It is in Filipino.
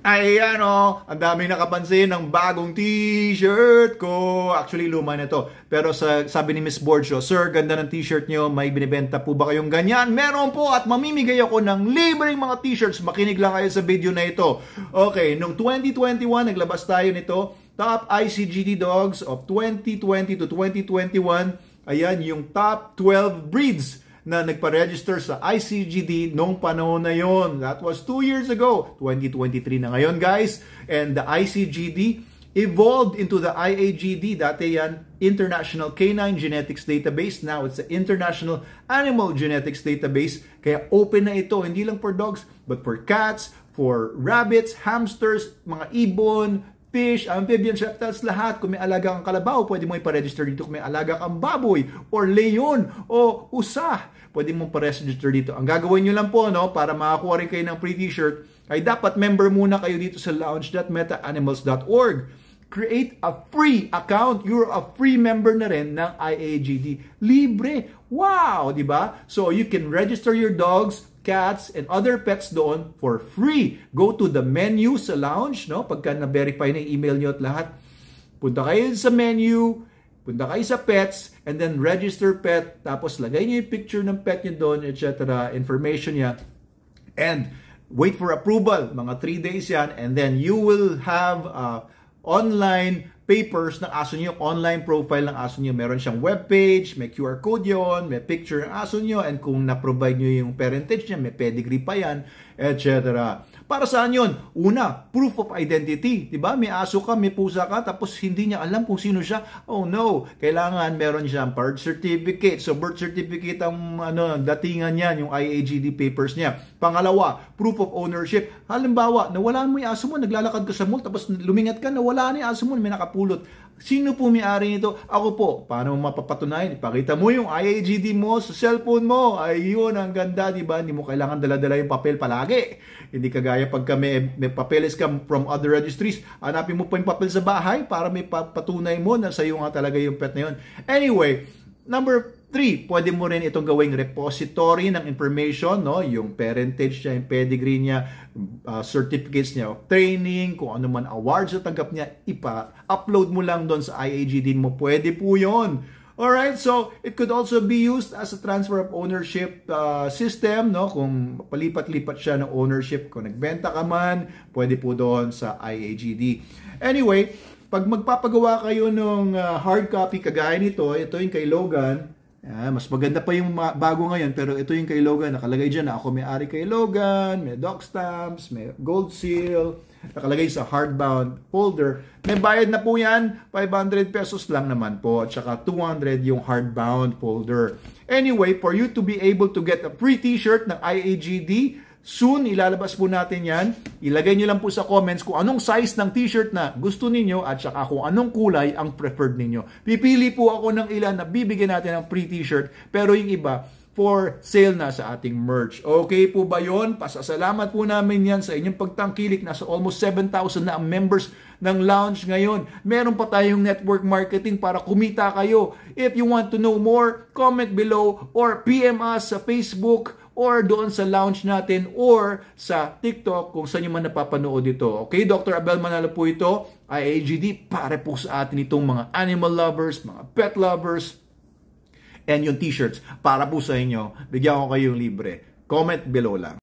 Ayan o, ang dami nakapansin ng bagong t-shirt ko. Actually, luma na to. Pero sabi ni Miss Borcio, Sir, ganda ng t-shirt nyo. May binibenta po ba kayong ganyan? Meron po at mamimigay ako ng libreng mga t-shirts. Makinig lang kayo sa video na ito. Okay, noong 2021, naglabas tayo nito. Top ICGD Dogs of 2020 to 2021. Ayan, yung top 12 breeds na nagpa-register sa ICGD noong panahon na yon. That was 2 years ago. 2023 na ngayon, guys. And the ICGD evolved into the IAGD. Dati yan, International Canine Genetics Database. Now, it's the International Animal Genetics Database. Kaya open na ito, hindi lang for dogs, but for cats, for rabbits, hamsters, mga ibon, fish, amphibians, reptiles, lahat. Kung may alaga kang kalabaw, pwede mo iparegister dito. Kung may alaga kang baboy, or leon, o usa, pwede mo pa-register dito. Ang gagawin nyo lang po, no, para makakuha rin kayo ng free t-shirt, ay dapat member muna kayo dito sa lounge.metaanimals.org. Create a free account. You're a free member na rin ng IAGD. Libre. Wow! Diba? So, you can register your dogs, cats, and other pets doon for free. Go to the menu sa lounge, no? Pagka na-verify na email nyo at lahat, punta kayo sa menu, punta kayo sa pets, and then register pet, tapos lagay nyo yung picture ng pet nyo doon, etc., information niya, and wait for approval. Mga 3 days yan, and then you will have online papers ng aso nyo, online profile ng aso nyo. Meron siyang webpage, may QR code yon, may picture ng aso nyo, and kung na-provide nyo yung parentage niya, may pedigree pa yan, etc. Para saan yun? Una, proof of identity. Diba? May aso ka, may pusa ka, tapos hindi niya alam kung sino siya. Oh no! Kailangan meron siyang birth certificate. So birth certificate ang datingan niya, yung IAGD papers niya. Pangalawa, proof of ownership. Halimbawa, nawala mo yung aso mo, naglalakad ka sa mall, tapos lumingat ka, nawala na yung aso mo, may nakapulot. Sino po may-ari nito? Ako po. Paano mo mapapatunayan? Ipakita mo yung IAGD mo sa cellphone mo. Ayun, ang ganda, di ba? Hindi mo kailangan dala-dala yung papel palagi. Hindi kagaya pagka may papeles ka from other registries. Hanapin mo pa yung papel sa bahay para may patunay mo na sa'yo nga talaga yung pet na yun. Anyway, number 3, pwede mo rin itong gawing repository ng information, no? Yung parentage niya, yung pedigree niya, certificates niya of training, kung ano man awards na tanggap niya, upload mo lang doon sa IAGD mo. Pwede po yun. Alright, so it could also be used as a transfer of ownership system, no? Kung palipat-lipat siya ng ownership, kung nagbenta ka man, pwede po doon sa IAGD. Anyway, pag magpapagawa kayo ng hard copy kagaya nito, ito yung kay Logan. Mas maganda pa yung bago ngayon, pero ito yung kay Logan. Nakalagay dyan na ako may-ari kay Logan, may doc stamps, may gold seal, nakalagay sa hardbound folder. May bayad na po yan, 500 pesos lang naman po, at saka 200 yung hardbound folder. Anyway, for you to be able to get a free t-shirt ng IAGD, soon, ilalabas po natin yan. Ilagay nyo lang po sa comments kung anong size ng t-shirt na gusto ninyo at saka kung anong kulay ang preferred ninyo. Pipili po ako ng ilan na bibigyan natin ng free t-shirt, pero yung iba for sale na sa ating merch. Okay po ba yon? Pasasalamat po namin yan sa inyong pagtangkilik. Nasa almost 7,000 na ang members ng lounge ngayon. Meron pa tayong network marketing para kumita kayo. If you want to know more, comment below or PM us sa Facebook or doon sa lounge natin or sa TikTok kung saan nyo man napapanood ito. Okay, Dr. Abel Manalo po ito, IAGD, para po sa atin itong mga animal lovers, mga pet lovers, and yung t-shirts para po sa inyo. Bigyan ko kayong libre. Comment below lang.